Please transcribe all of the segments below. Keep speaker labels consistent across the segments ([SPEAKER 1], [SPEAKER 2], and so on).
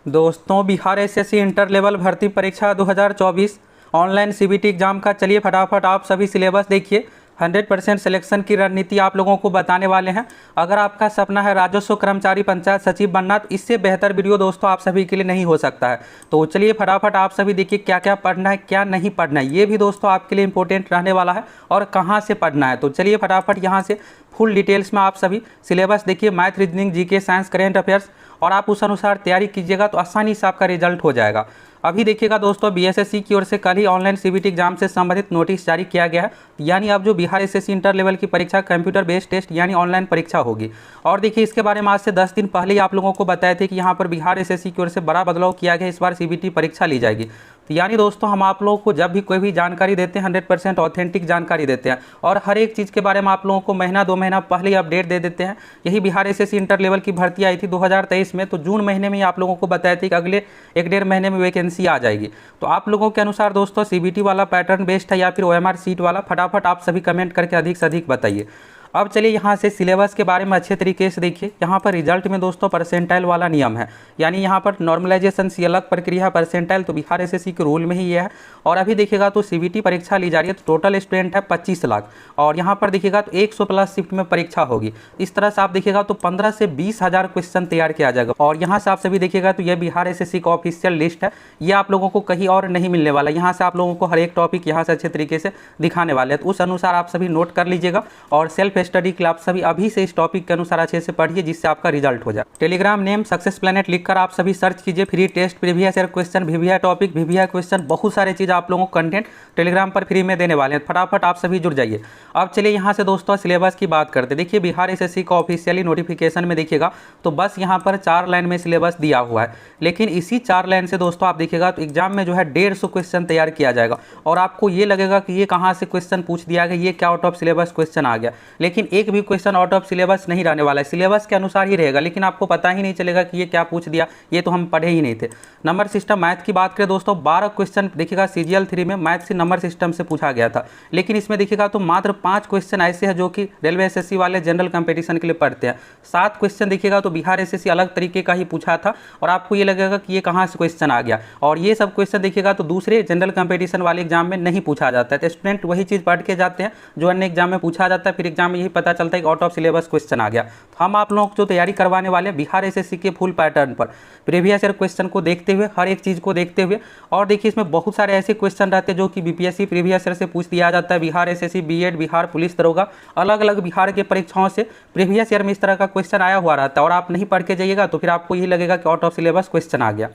[SPEAKER 1] दोस्तों, Bihar SSC inter level भर्ती परीक्षा 2024 ऑनलाइन सीबीटी एग्जाम का चलिए फटाफट आप सभी सिलेबस देखिए। 100% सिलेक्शन की रणनीति आप लोगों को बताने वाले हैं। अगर आपका सपना है राजस्व कर्मचारी पंचायत सचिव बनना, तो इससे बेहतर वीडियो दोस्तों आप सभी के लिए नहीं हो सकता है। तो चलिए फटाफट आप सभी देखिए क्या क्या पढ़ना है, क्या नहीं पढ़ना है, ये भी दोस्तों आपके लिए इंपॉर्टेंट रहने वाला है और कहाँ से पढ़ना है। तो चलिए फटाफट यहाँ से फुल डिटेल्स में आप सभी सिलेबस देखिए। Math, reasoning, GK, science, current affairs, और आप उस अनुसार तैयारी कीजिएगा तो आसानी से आपका रिजल्ट हो जाएगा। अभी देखिएगा दोस्तों, बीएसएससी की ओर से कल ही ऑनलाइन सीबीटी एग्जाम से संबंधित नोटिस जारी किया गया है। यानी अब जो बिहार एसएससी इंटर लेवल की परीक्षा कंप्यूटर बेस्ड टेस्ट यानी ऑनलाइन परीक्षा होगी। और देखिए इसके बारे में आज से 10 दिन पहले ही आप लोगों को बताए थे कि यहाँ पर बिहार एसएससी की ओर से बड़ा बदलाव किया गया, इस बार सीबीटी परीक्षा ली जाएगी। तो यानी दोस्तों हम आप लोगों को जब भी कोई भी जानकारी देते हैं 100% ऑथेंटिक जानकारी देते हैं और हर एक चीज़ के बारे में आप लोगों को महीना 2 महीना पहले ही अपडेट दे देते हैं। यही बिहार एसएससी इंटर लेवल की भर्ती आई थी 2023 में, तो जून महीने में ही आप लोगों को बताया था कि अगले 1-1.5 महीने में वैकेंसी आ जाएगी। तो आप लोगों के अनुसार दोस्तों सीबीटी वाला पैटर्न बेस्ट है या फिर ओएमआर सीट वाला, फटाफट आप सभी कमेंट करके अधिक से अधिक बताइए। अब चलिए यहाँ से सिलेबस के बारे में अच्छे तरीके से देखिए। यहाँ पर रिजल्ट में दोस्तों परसेंटाइल वाला नियम है, यानी यहाँ पर नॉर्मलाइजेशन से अलग प्रक्रिया है। परसेंटाइल तो बिहार एसएससी के रूल में ही ये है। और अभी देखिएगा तो सीबीटी परीक्षा ली जा रही है, तो टोटल स्टूडेंट है 25 लाख, और यहाँ पर देखिएगा तो 100 प्लस शिफ्ट में परीक्षा होगी। इस तरह से आप देखिएगा तो 15 से 20 हज़ार क्वेश्चन तैयार किया जाएगा। और यहाँ से आप सभी देखिएगा तो ये बिहार एसएससी का ऑफिशियल लिस्ट है, ये आप लोगों को कहीं और नहीं मिलने वाला। यहाँ से आप लोगों को हर एक टॉपिक यहाँ से अच्छे तरीके से दिखाने वाले हैं, तो उस अनुसार आप सभी नोट कर लीजिएगा। और सेल्फ स्टडी के लिए आप सभी अभी से इस टॉपिक के अनुसार अच्छे से पढ़िए, जिससे आपका रिजल्ट हो जाए। टेलीग्राम नेम सक्सेस प्लेनेट लिखकर आप सभी सर्च कीजिए, free test, previous year question, VVI topic, VVI question, बहुत सारे चीज़ आप लोगों को कंटेंट टेलीग्राम पर फ्री में देने वाले हैं। फटाफट आप सभी जुड़ जाइए। अब चलिए यहाँ से दोस्तों सिलेबस की बात करते हैं। देखिए बिहार एसएससी का ऑफिशियली नोटिफिकेशन में देखिएगा तो बस यहाँ पर 4 लाइन में सिलेबस दिया हुआ है, लेकिन इसी 4 लाइन से दोस्तों आप देखिएगा तो एग्जाम में जो है 150 क्वेश्चन तैयार किया जाएगा। और आपको ये लगेगा कि ये कहाँ से क्वेश्चन पूछ दिया गया, ये क्या आउट ऑफ सिलेबस क्वेश्चन आ गया, लेकिन एक भी क्वेश्चन आउट ऑफ सिलेबस नहीं रहने वाला है। सिलेबस के अनुसार ही रहेगा, लेकिन आपको पता ही नहीं चलेगा कि ये क्या पूछ दिया, ये तो हम पढ़े ही नहीं थे। नंबर सिस्टम मैथ की बात करें दोस्तों, 12 क्वेश्चन देखिएगा सीजीएल 3 में मैथ से नंबर सिस्टम से पूछा गया था, लेकिन इसमें देखिएगा तो मात्र 5 क्वेश्चन ऐसे हैं जो कि रेलवे एसएससी वाले जनरल कंपटीशन के लिए पढ़ते हैं। 7 क्वेश्चन देखिएगा तो बिहार एसएससी अलग तरीके का ही पूछा था, और आपको ये लगेगा कि ये कहाँ से क्वेश्चन आ गया। और ये सब क्वेश्चन देखिएगा तो दूसरे जनरल कंपटीशन वाले एग्जाम में नहीं पूछा जाता है, तो स्टूडेंट वही चीज़ पढ़ के जाते हैं जो अन्य एग्जाम में पूछा जाता है, फिर एग्जाम में यही पता चलता है कि आउट ऑफ सिलेबस क्वेश्चन आ गया। हम आप लोगों को जो तैयारी करवाने वाले हैं बिहार एसएससी के फुल पैटर्न पर, प्रीवियस ईयर क्वेश्चन को देखते हुए, हर एक चीज़ को देखते हुए। और देखिए इसमें बहुत सारे ऐसे क्वेश्चन रहते हैं जो कि बीपीएससी प्रीवियस ईयर से पूछ दिया जाता है। Bihar SSC, BEd, Bihar police दरोगा, अलग अलग बिहार के परीक्षाओं से प्रीवियस ईयर में इस तरह का क्वेश्चन आया हुआ रहता है, और आप नहीं पढ़ के जाइएगा तो फिर आपको यही लगेगा कि आउट ऑफ सिलेबस क्वेश्चन आ गया।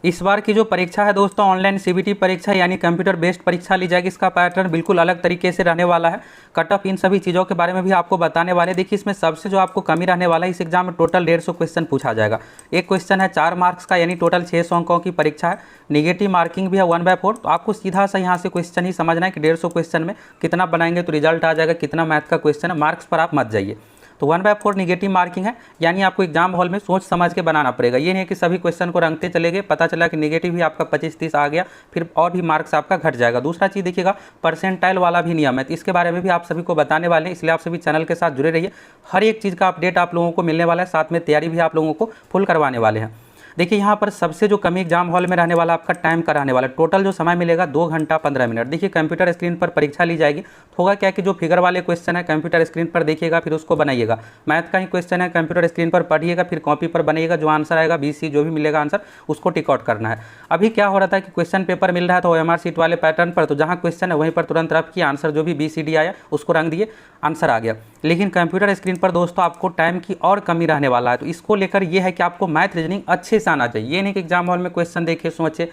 [SPEAKER 1] इस बार की जो परीक्षा है दोस्तों ऑनलाइन सीबीटी परीक्षा यानी कंप्यूटर बेस्ड परीक्षा ली जाएगी। इसका पैटर्न बिल्कुल अलग तरीके से रहने वाला है। कट ऑफ, इन सभी चीज़ों के बारे में भी आपको बताने वाले। देखिए इसमें सबसे जो आपको कमी रहने वाला है, इस एग्जाम में टोटल 150 क्वेश्चन पूछा जाएगा। एक क्वेश्चन है 4 मार्क्स का, यानी टोटल 600 अंकों की परीक्षा है। निगेटिव मार्किंग भी है 1/4। तो आपको सीधा सा यहाँ से क्वेश्चन ही समझना है कि 150 क्वेश्चन में कितना बनाएंगे तो रिजल्ट आ जाएगा, कितना मैथ का क्वेश्चन है, मार्क्स पर आप मत जाइए। तो 1/4 निगेटिव मार्किंग है, यानी आपको एग्जाम हॉल में सोच समझ के बनाना पड़ेगा। ये नहीं कि सभी क्वेश्चन को रंगते चले गए, पता चला कि निगेटिव भी आपका 25-30 आ गया, फिर और भी मार्क्स आपका घट जाएगा। दूसरा चीज़ देखिएगा परसेंटाइल वाला भी नियम है, तो इसके बारे में भी आप सभी को बताने वाले हैं, इसलिए आप सभी चैनल के साथ जुड़े रहिए। हर एक चीज़ का अपडेट आप लोगों को मिलने वाला है, साथ में तैयारी भी आप लोगों को फुल करवाने वाले हैं। देखिए यहाँ पर सबसे जो कमी एग्जाम हॉल में रहने वाला आपका टाइम का रहने वाला, टोटल जो समय मिलेगा 2 घंटा 15 मिनट। देखिए कंप्यूटर स्क्रीन पर परीक्षा ली जाएगी। होगा क्या कि जो फिगर वाले क्वेश्चन है कंप्यूटर स्क्रीन पर देखिएगा, फिर उसको बनाइएगा। मैथ का ही क्वेश्चन है, कंप्यूटर स्क्रीन पर पढ़िएगा, फिर कॉपी पर बनाइएगा। जो आंसर आएगा BC जो भी मिलेगा आंसर, उसको टिक आउट करना है। अभी क्या हो रहा था कि क्वेश्चन पेपर मिल रहा था ओएमआर सीट वाले पैटर्न पर, तो जहाँ क्वेश्चन है वहीं पर तुरंत रफ किया, आंसर जो भी BCD आया उसको रंग दिए, आंसर आ गया। लेकिन कंप्यूटर स्क्रीन पर दोस्तों आपको टाइम की और कमी रहने वाला है। तो इसको लेकर ये है कि आपको मैथ रीजनिंग अच्छे से आना चाहिए। ये नहीं कि एग्जाम हॉल में क्वेश्चन देखे सोचे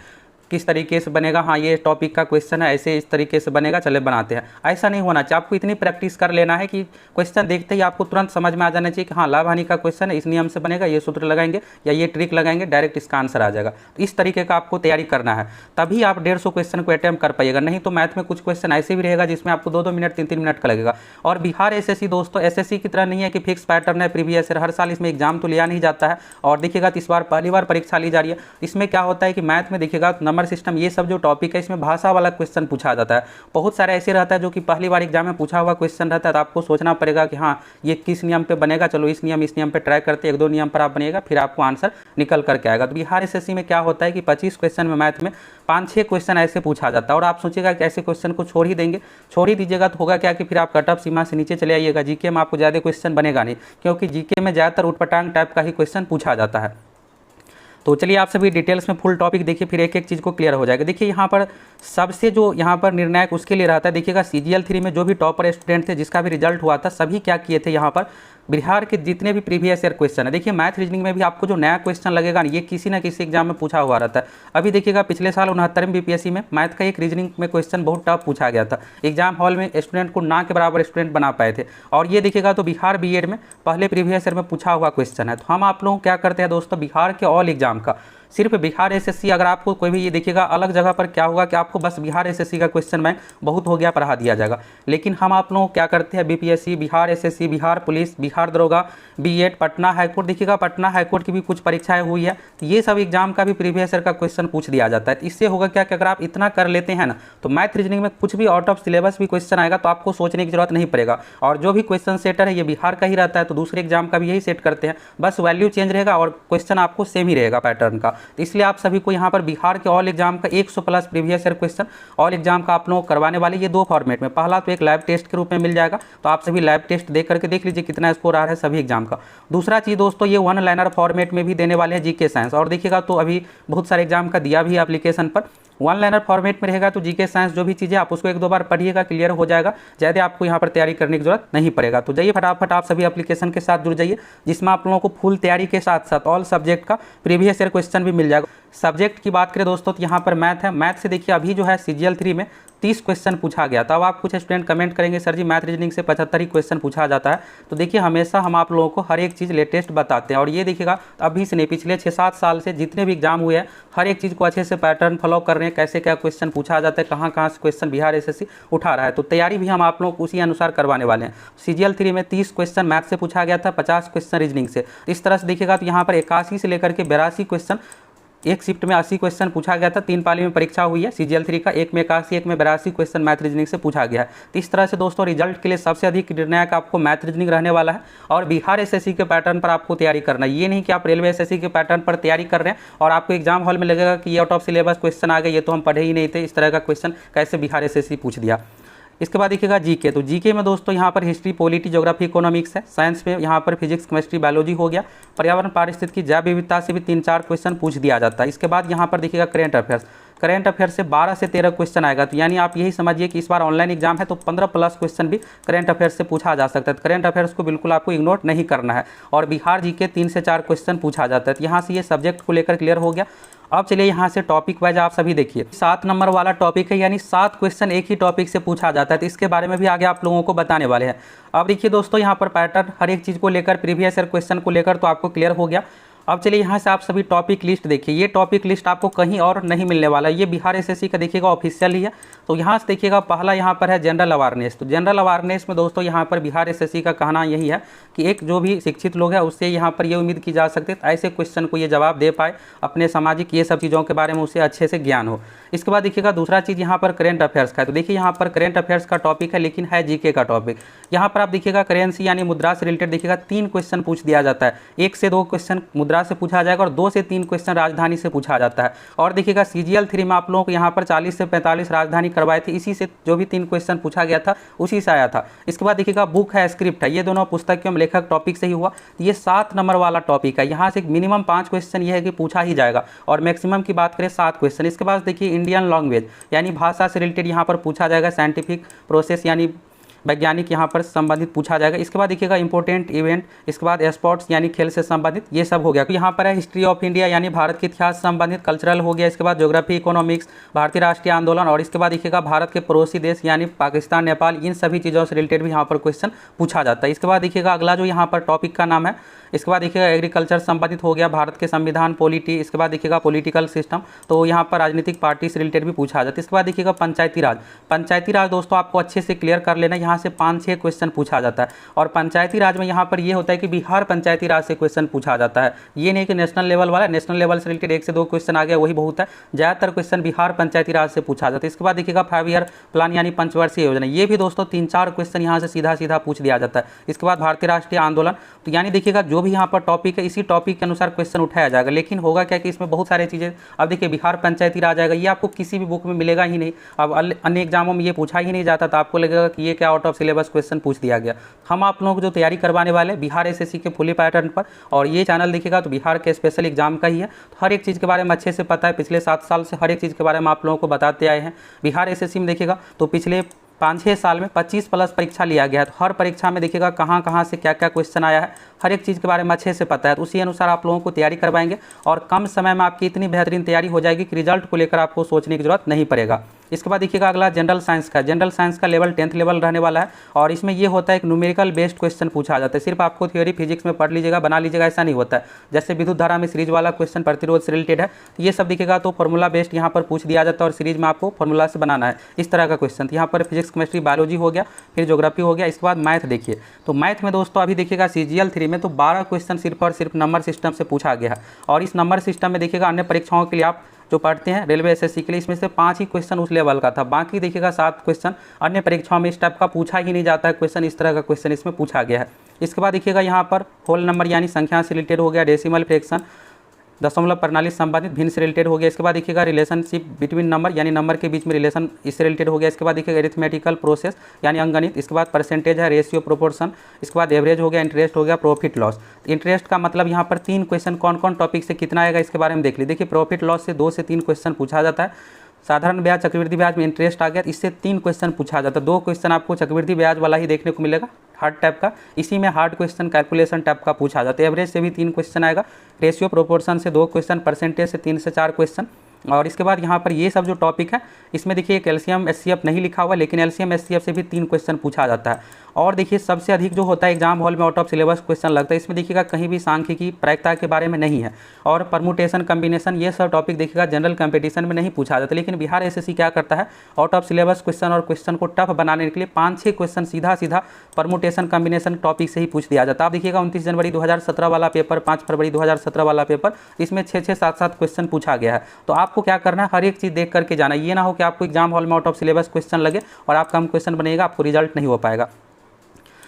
[SPEAKER 1] किस तरीके से बनेगा, हाँ ये टॉपिक का क्वेश्चन है, ऐसे इस तरीके से बनेगा, चले बनाते हैं। ऐसा नहीं होना चाहिए। आपको इतनी प्रैक्टिस कर लेना है कि क्वेश्चन देखते ही आपको तुरंत समझ में आ जाना चाहिए कि हाँ लाभ हानि का क्वेश्चन है, इस नियम से बनेगा, ये सूत्र लगाएंगे या ये ट्रिक लगाएंगे, डायरेक्ट इसका आंसर आ जाएगा। तो इस तरीके का आपको तैयारी करना है, तभी आप 150 क्वेश्चन को अटैम्प्ट कर पाइएगा। नहीं तो मैथ में कुछ क्वेश्चन ऐसे भी रहेगा जिसमें आपको 2-2 मिनट 3-3 मिनट का लगेगा। और बिहार एसएससी दोस्तों एसएससी की तरह नहीं है कि फिक्स पैटर्न है प्रीवियस ईयर, हर साल इसमें एग्जाम तो लिया नहीं जाता है। और देखिएगा इस बार पहली बार परीक्षा ली जा रही है। इसमें क्या होता है कि मैथ में देखिएगा नंबर नंबर सिस्टम, ये सब जो टॉपिक है इसमें भाषा वाला क्वेश्चन पूछा जाता है। बहुत सारे ऐसे रहता है जो कि पहली बार एग्जाम में पूछा हुआ क्वेश्चन रहता है, तो आपको सोचना पड़ेगा कि हाँ ये किस नियम पे बनेगा, चलो इस नियम पे ट्राई करते हैं, 1-2 नियम पर आप बनेगा, फिर आपको आंसर निकल करके आएगा। तो बिहार एसएससी में क्या होता है कि 25 क्वेश्चन में मैथ में 5-6 क्वेश्चन ऐसे पूछा जाता है। और आप सोचिएगा कि ऐसे क्वेश्चन को छोड़ ही देंगे, छोड़ ही दीजिएगा तो होगा क्या कि फिर आप कट ऑफ सीमा से नीचे चले आइएगा। जीके में आपको ज़्यादा क्वेश्चन बनेगा नहीं, क्योंकि जीके में ज़्यादातर उटपटांग टाइप का ही क्वेश्चन पूछा जाता है। तो चलिए आप सभी डिटेल्स में फुल टॉपिक देखिए, फिर एक एक चीज़ को क्लियर हो जाएगा। देखिए यहाँ पर सबसे जो यहाँ पर निर्णायक उसके लिए रहता है, देखिएगा CGL 3 में जो भी टॉपर स्टूडेंट थे, जिसका भी रिजल्ट हुआ था, सभी क्या किए थे यहाँ पर बिहार के जितने भी प्रीवियस ईयर क्वेश्चन है। देखिए मैथ रीजनिंग में भी आपको जो नया क्वेश्चन लगेगा ये किसी न किसी एग्जाम में पूछा हुआ रहता है। अभी देखिएगा पिछले साल 69वें BPSC में मैथ का एक रीजनिंग में क्वेश्चन बहुत टफ पूछा गया था, एग्जाम हॉल में स्टूडेंट को ना के बराबर स्टूडेंट बना पाए थे। और ये देखिएगा तो बिहार BEd में पहले प्रीवियस ईयर में पूछा हुआ क्वेश्चन है। तो हम आप लोग क्या करते हैं दोस्तों, बिहार के ऑल एग्जाम का सिर्फ बिहार एसएससी, अगर आपको कोई भी ये देखिएगा अलग जगह पर क्या होगा कि आपको बस बिहार एसएससी का क्वेश्चन बैंक बहुत हो गया पढ़ा दिया जाएगा। लेकिन हम आप लोग क्या करते हैं, BPSC, Bihar SSC, Bihar police, Bihar दरोगा, BEd, पटना हाईकोर्ट, देखिएगा पटना हाईकोर्ट की भी कुछ परीक्षाएं हुई है, तो ये सब एग्जाम का भी प्रीवियस ईयर का क्वेश्चन पूछ दिया जाता है। इससे होगा क्या कि अगर आप इतना कर लेते हैं ना, तो मैथ रीजनिंग में कुछ भी आउट ऑफ सिलेबस भी क्वेश्चन आएगा तो आपको सोचने की जरूरत नहीं पड़ेगा। और जो भी क्वेश्चन सेटर है ये बिहार का ही रहता है, तो दूसरे एग्जाम का भी यही सेट करते हैं, बस वैल्यू चेंज रहेगा और क्वेश्चन आपको सेम ही रहेगा पैटर्न का। तो इसलिए आप सभी को यहाँ पर बिहार के ऑल एग्जाम का 100+ previous year question all exam का आप लोग करवाने वाले, ये 2 फॉर्मेट में। पहला तो एक लाइव टेस्ट के रूप में मिल जाएगा, तो आप सभी लाइव टेस्ट देख करके देख लीजिए कितना स्कोर आ रहा है सभी एग्जाम का। दूसरा चीज़ दोस्तों, ये 1 लाइनर फॉर्मेट में भी देने वाले हैं जीके साइंस। और देखिएगा तो अभी बहुत सारे एग्जाम का दिया भी है एप्लीकेशन पर, 1 लाइनर फॉर्मेट में रहेगा, तो जीके साइंस जो भी चीज़ें आप उसको 1-2 बार पढ़िएगा, क्लियर हो जाएगा, ज़्यादा आपको यहाँ पर तैयारी करने की जरूरत नहीं पड़ेगा। तो जाइए फटाफट आप सभी एप्लीकेशन के साथ जुड़ जाइए, जिसमें आप लोगों को फुल तैयारी के साथ साथ ऑल सब्जेक्ट का प्रीवियस ईयर क्वेश्चन भी मिल जाएगा। सब्जेक्ट की बात करें दोस्तों तो यहाँ पर मैथ है। मैथ से देखिए अभी जो है CGL 3 में 30 क्वेश्चन पूछा गया। तब आप कुछ स्टूडेंट कमेंट करेंगे सर जी मैथ रीजनिंग से 75 ही क्वेश्चन पूछा जाता है। तो देखिए हमेशा हम आप लोगों को हर एक चीज़ लेटेस्ट बताते हैं। और ये देखिएगा अभी से नहीं, पिछले 6-7 साल से जितने भी एग्जाम हुए हैं हर एक चीज़ को अच्छे से पैटर्न फॉलो कर रहे हैं, कैसे क्या क्वेश्चन पूछा जाता है, कहाँ कहाँ से क्वेश्चन बिहार एसएससी उठा रहा है। तो तैयारी भी हम आप लोग को उसी अनुसार करवाने वाले हैं। CGL 3 में 30 क्वेश्चन मैथ से पूछा गया था, 50 क्वेश्चन रीजनिंग से। इस तरह से देखिएगा तो यहाँ पर 81 से लेकर के 82 क्वेश्चन, एक शिफ्ट में 80 क्वेश्चन पूछा गया था। 3 पाली में परीक्षा हुई है CGL 3 का, एक में 81, एक में 82 क्वेश्चन मैथ रीजनिंग से पूछा गया है। तो इस तरह से दोस्तों रिजल्ट के लिए सबसे अधिक निर्णायक आपको मैथ रीजनिंग रहने वाला है। और बिहार एसएससी के पैटर्न पर आपको तैयारी करना है, ये नहीं कि आप रेलवे एसएससी के पैटर्न पर तैयारी कर रहे हैं और आपको एग्जाम हॉल में लगेगा कि ये आउट ऑफ सिलेबस क्वेश्चन आ गए, ये तो हम पढ़े ही नहीं थे, इस तरह का क्वेश्चन कैसे बिहार एसएससी पूछ दिया। इसके बाद देखिएगा जीके, तो जीके में दोस्तों यहाँ पर हिस्ट्री, पॉलिटी, ज्योग्राफी, इकोनॉमिक्स है। साइंस में यहाँ पर फिजिक्स, केमिस्ट्री, बायोलॉजी हो गया। पर्यावरण, पारिस्थितिकी, जैव विविधता से भी 3-4 क्वेश्चन पूछ दिया जाता है। इसके बाद यहाँ पर देखिएगा करेंट अफेयर्स, करेंट अफेयर से 12 से 13 क्वेश्चन आएगा। तो यानी आप यही समझिए कि इस बार ऑनलाइन एग्जाम है तो 15+ क्वेश्चन भी करेंट अफेयर से पूछा जा सकता है। तो करेंट अफेयर्स को बिल्कुल आपको इग्नोर नहीं करना है। और बिहार जीके 3 से 4 क्वेश्चन पूछा जाता है। तो यहाँ से ये सब्जेक्ट को लेकर क्लियर हो गया। अब चलिए यहाँ से टॉपिक वाइज आप सभी देखिए, 7 नंबर वाला टॉपिक है, यानी 7 क्वेश्चन एक ही टॉपिक से पूछा जाता है। तो इसके बारे में भी आगे आप लोगों को बताने वाले हैं। अब देखिए दोस्तों यहाँ पर पैटर्न हर एक चीज़ को लेकर, प्रीवियस ईयर क्वेश्चन को लेकर तो आपको क्लियर हो गया। अब चलिए यहाँ से आप सभी टॉपिक लिस्ट देखिए। ये टॉपिक लिस्ट आपको कहीं और नहीं मिलने वाला, ये बिहार एसएससी का देखिएगा ऑफिशियल ही है। तो यहाँ से देखिएगा पहला यहाँ पर है जनरल अवेयरनेस। तो जनरल अवेयरनेस में दोस्तों यहाँ पर बिहार एसएससी का कहना यही है कि एक जो भी शिक्षित लोग हैं उससे यहाँ पर ये उम्मीद की जा सकती है ऐसे क्वेश्चन को ये जवाब दे पाए, अपने सामाजिक ये सब चीज़ों के बारे में उसे अच्छे से ज्ञान हो। इसके बाद देखिएगा दूसरा चीज़ यहाँ पर करेंट अफेयर्स का है। तो देखिए यहाँ पर करेंट अफेयर्स का टॉपिक है, लेकिन है जीके का टॉपिक। यहाँ पर आप देखिएगा करेंसी यानी मुद्रा से रिलेटेड देखिएगा 3 क्वेश्चन पूछ दिया जाता है। 1 से 2 क्वेश्चन मुद्रा से पूछा जाएगा और 2 से 3 क्वेश्चन राजधानी से पूछा जाता है। और देखिएगा CGL 3 में आप लोगों को यहाँ पर 40 से 45 राजधानी करवाए थे, इसी से जो भी 3 क्वेश्चन पूछा गया था उसी से आया था। इसके बाद देखिएगा बुक है, स्क्रिप्ट है, ये दोनों पुस्तक के लेखक टॉपिक से ही हुआ। ये 7 नंबर वाला टॉपिक है। यहाँ से मिनिमम 5 क्वेश्चन ये है कि पूछा ही जाएगा और मैक्सिमम की बात करें 7 क्वेश्चन। इसके बाद देखिए इंडियन लैंग्वेज यानी भाषा से रिलेटेड यहाँ पर पूछा जाएगा। साइंटिफिक प्रोसेस यानी वैज्ञानिक यहाँ पर संबंधित पूछा जाएगा। इसके बाद देखिएगा इंपॉर्टेंट इवेंट, इसके बाद स्पोर्ट्स यानी खेल से संबंधित, ये सब हो गया। तो यहाँ पर है हिस्ट्री ऑफ इंडिया यानी भारत के इतिहास से संबंधित, कल्चरल हो गया। इसके बाद ज्योग्राफी, इकोनॉमिक्स, भारतीय राष्ट्रीय आंदोलन, और इसके बाद देखिएगा भारत के पड़ोसी देश यानी पाकिस्तान, नेपाल, इन सभी चीज़ों से रिलेटेड भी यहाँ पर क्वेश्चन पूछा जाता है। इसके बाद देखिएगा अगला जो यहाँ पर टॉपिक का नाम है इसके बाद देखिएगा एग्रीकल्चर संबंधित हो गया, भारत के संविधान, पॉलिटी, इसके बाद देखिएगा पॉलिटिकल सिस्टम, तो यहाँ पर राजनीतिक पार्टी से रिलेटेड भी पूछा जाता है। इसके बाद देखिएगा पंचायती राज। पंचायती राज दोस्तों आपको अच्छे से क्लियर कर लेना, यहाँ से 5-6 क्वेश्चन पूछा जाता है। और पंचायती राज में यहाँ पर ये होता है कि बिहार पंचायती राज से क्वेश्चन पूछा जाता है, ये नहीं कि नेशनल लेवल वाला। नेशनल लेवल से रिलेटेड 1 से 2 क्वेश्चन आ गया वही बहुत है, ज़्यादातर क्वेश्चन बिहार पंचायती राज से पूछा जाता है। इसके बाद देखिएगा 5 ईयर प्लान यानी पंचवर्षीय योजना, ये भी दोस्तों 3-4 क्वेश्चन यहाँ से सीधा सीधा पूछ दिया जाता है। इसके बाद भारतीय राष्ट्रीय आंदोलन, तो यानी देखिएगा जो भी यहाँ पर टॉपिक है इसी टॉपिक के अनुसार क्वेश्चन उठाया जाएगा। लेकिन होगा क्या कि इसमें बहुत सारी चीज़ें, अब देखिए बिहार पंचायती राज आएगा, ये आपको किसी भी बुक में मिलेगा ही नहीं। अब अन्य एग्जामों में ये पूछा ही नहीं जाता, तो आपको लगेगा कि ये क्या आउट ऑफ सिलेबस क्वेश्चन पूछ दिया गया। हम आप लोगों को जो तैयारी करवाने वाले हैं बिहार एसएससी के फुली पैटर्न पर, और ये चैनल देखिएगा तो बिहार के स्पेशल एग्जाम का ही है, तो हर एक चीज़ के बारे में अच्छे से पता है। पिछले 7 साल से हर एक चीज़ के बारे में आप लोगों को बताते आए हैं। बिहार एसएससी में देखिएगा तो पिछले 5-6 साल में 25+ परीक्षा लिया गया है, तो हर परीक्षा में देखिएगा कहाँ कहाँ से क्या क्या क्वेश्चन आया है, हर एक चीज़ के बारे में अच्छे से पता है। तो उसी अनुसार आप लोगों को तैयारी करवाएंगे और कम समय में आपकी इतनी बेहतरीन तैयारी हो जाएगी कि रिजल्ट को लेकर आपको सोचने की जरूरत नहीं पड़ेगा। इसके बाद देखिएगा अगला जनरल साइंस का। जनरल साइंस का लेवल 10th लेवल रहने वाला है, और इसमें ये होता है एक न्यूमेरिकल बेस्ड क्वेश्चन पूछा जाता है। सिर्फ आपको थ्योरी फिजिक्स में पढ़ लीजिएगा, बना लीजिएगा, ऐसा नहीं होता है। जैसे विद्युत धारा में सीरीज वाला क्वेश्चन प्रतिरोध से रिलेटेड है, तो ये सब दिखेगा तो फॉर्मूला बेस्ड यहाँ पर पूछ दिया जाता है, और सीरीज में आपको फॉर्मूला से बनाना है, इस तरह का क्वेश्चन। यहाँ पर फिजिक्स, केमिस्ट्री, बायोलॉजी हो गया, फिर ज्योग्राफी हो गया। इसके बाद मैथ देखिए, तो मैथ में दोस्तों अभी देखिएगा CGL 3 में तो 12 क्वेश्चन सिर्फ और सिर्फ नंबर सिस्टम से पूछा गया है। और इस नंबर सिस्टम में देखिएगा अन्य परीक्षाओं के लिए आप जो पढ़ते हैं रेलवे एसएससी के लिए, इसमें से 5 ही क्वेश्चन उस लेवल का था, बाकी देखिएगा 7 क्वेश्चन अन्य परीक्षाओं में इस टाइप का पूछा ही नहीं जाता है क्वेश्चन, इस तरह का क्वेश्चन इसमें पूछा गया है। इसके बाद देखिएगा यहाँ पर होल नंबर यानी संख्या से रिलेटेड हो गया, डेसिमल फ्रैक्शन, दशमलव प्रणाली संबंधित भिन्न से रिलेटेड हो गया। इसके बाद देखिएगा रिलेशनशिप बिटवीन नंबर यानी नंबर के बीच में रिलेशन, इससे रिलेटेड हो गया। इसके बाद देखिएगा अरिथमेटिकल प्रोसेस यानी अंकगणित। इसके बाद परसेंटेज है, रेशियो, प्रोपोर्शन। इसके बाद एवरेज हो गया, इंटरेस्ट हो गया, प्रॉफिट लॉस। इंटरेस्ट का मतलब यहाँ पर 3 क्वेश्चन कौन कौन टॉपिक से कितना आएगा इसके बारे में देख लीजिए। देखिए प्रॉफिट लॉस से 2 से 3 क्वेश्चन पूछा जाता है। साधारण ब्याज, चक्रवृद्धि ब्याज में इंटरेस्ट आ गया, इससे 3 क्वेश्चन पूछा जाता है। 2 क्वेश्चन आपको चक्रवृद्धि ब्याज वाला ही देखने को मिलेगा, हार्ड टाइप का, इसी में हार्ड क्वेश्चन कैलकुलेशन टाइप का पूछा जाता है। एवरेज से भी 3 क्वेश्चन आएगा, रेशियो प्रोपोर्शन से 2 क्वेश्चन, परसेंटेज से 3 से 4 क्वेश्चन। और इसके बाद यहाँ पर ये सब जो टॉपिक है इसमें देखिए कैल्शियम एचसीएफ नहीं लिखा हुआ, लेकिन एलसीएम एचसीएफ से भी 3 क्वेश्चन पूछा जाता है। और देखिए सबसे अधिक जो होता है एग्जाम हॉल में आउट ऑफ सिलेबस क्वेश्चन लगता है, इसमें देखिएगा कहीं भी सांख्यिकी, प्रायिकता के बारे में नहीं है, और परमुटेशन, कम्बिनेशन, ये सब टॉपिक देखिएगा जनरल कंपटीशन में नहीं पूछा जाता। लेकिन बिहार एसएससी क्या करता है, आउट ऑफ सिलेबस क्वेश्चन और क्वेश्चन को टफ बनाने के लिए 5-6 क्वेश्चन सीधा सीधा परमुटेशन, कम्बिनेशन टॉपिक से ही पूछ दिया जाता है। आप देखिएगा 29 जनवरी 2017 वाला पेपर, 5 फरवरी 2017 वाला पेपर, इसमें 6-6, 7-7 क्वेश्चन पूछा गया है। तो आपको क्या करना है, हर एक चीज़ देख करके जाना, ये ना हो कि आपको एग्जाम हॉल में आउट ऑफ सिलेबस क्वेश्चन लगे और आप कम क्वेश्चन बनेगा, आपको रिजल्ट नहीं हो पाएगा।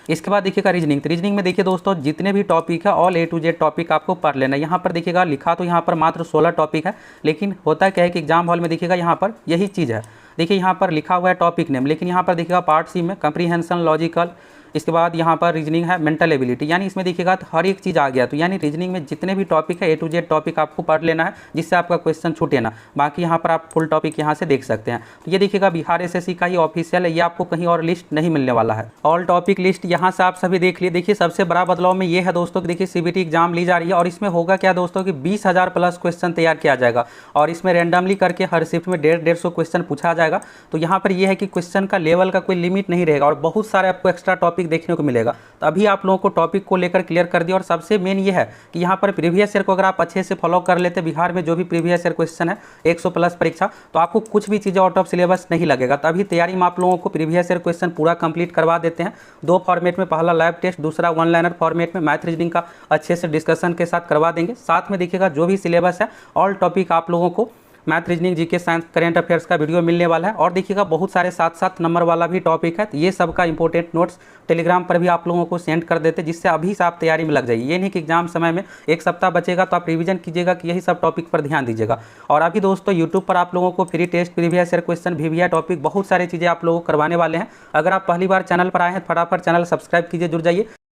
[SPEAKER 1] इसके बाद देखिएगा रीजनिंग। तो रीजनिंग में देखिए दोस्तों जितने भी टॉपिक है all A to Z topic आपको पढ़ लेना है। यहाँ पर देखिएगा लिखा तो यहाँ पर मात्र 16 टॉपिक है, लेकिन होता क्या है कि एग्जाम हॉल में देखिएगा यहाँ पर यही चीज़ है। देखिए यहाँ पर लिखा हुआ है टॉपिक नेम, लेकिन यहाँ पर देखिएगा पार्ट सी में कंप्रीहेंशन, लॉजिकल, इसके बाद यहाँ पर रीजनिंग है, मेंटल एबिलिटी, यानी इसमें देखिएगा तो हर एक चीज़ आ गया। तो यानी रीजनिंग में जितने भी टॉपिक है A to Z टॉपिक आपको पढ़ लेना है, जिससे आपका क्वेश्चन छूटे ना। बाकी यहाँ पर आप फुल टॉपिक यहाँ से देख सकते हैं। तो ये देखिएगा बिहार एसएससी का ही ऑफिशियल है, ये आपको कहीं और लिस्ट नहीं मिलने वाला है। ऑल टॉपिक लिस्ट यहाँ से आप सभी देख लिए। देखिए सबसे बड़ा बदलाव में ये है दोस्तों कि देखिए CBT एग्जाम ली जा रही है, और इसमें होगा क्या दोस्तों कि 20,000+ क्वेश्चन तैयार किया जाएगा, और इसमें रैंडमली करके हर शिफ्ट में 150 क्वेश्चन पूछा जाएगा। तो यहाँ पर यह है कि क्वेश्चन का लेवल का कोई लिमिट नहीं रहेगा, और बहुत सारे आपको एक्स्ट्रा टॉपिक देखने को मिलेगा। तो अभी आप लोगों को टॉपिक को लेकर क्लियर कर दिया। और सबसे मेन ये है कि यहाँ पर प्रीवियस ईयर को अगर आप अच्छे से फॉलो कर लेते, बिहार में जो भी प्रीवियस ईयर क्वेश्चन है 100+ परीक्षा, तो आपको कुछ भी चीज़ें आउट ऑफ सिलेबस नहीं लगेगा। तो अभी तैयारी में आप लोगों को प्रीवियस ईयर क्वेश्चन पूरा कंप्लीट करवा देते हैं 2 फॉर्मेट में, पहला लाइव टेस्ट, दूसरा 1 लाइनर फॉर्मेट में मैथ रीजनिंग का अच्छे से डिस्कशन के साथ करवा देंगे। साथ में देखिएगा जो भी सिलेबस है ऑल टॉपिक आप लोगों को math, reasoning, GK, science, current affairs का वीडियो मिलने वाला है। और देखिएगा बहुत सारे 7-7 नंबर वाला भी टॉपिक है, तो ये सब का इंपॉर्टेंट नोट्स टेलीग्राम पर भी आप लोगों को सेंड कर देते, जिससे अभी से आप तैयारी में लग जाइए। ये नहीं कि एग्जाम समय में 1 सप्ताह बचेगा तो आप रिवीजन कीजिएगा, कि यही सब टॉपिक पर ध्यान दीजिएगा। और अभी दोस्तों यूट्यूब पर आप लोगों को free test, previous year question, VVI topic, बहुत सारी चीज़ें आप लोगों को करवाने वाले हैं। अगर आप पहली बार चैनल पर आए हैं फटाफट चैनल सब्सक्राइब कीजिए, जुड़ जाइए।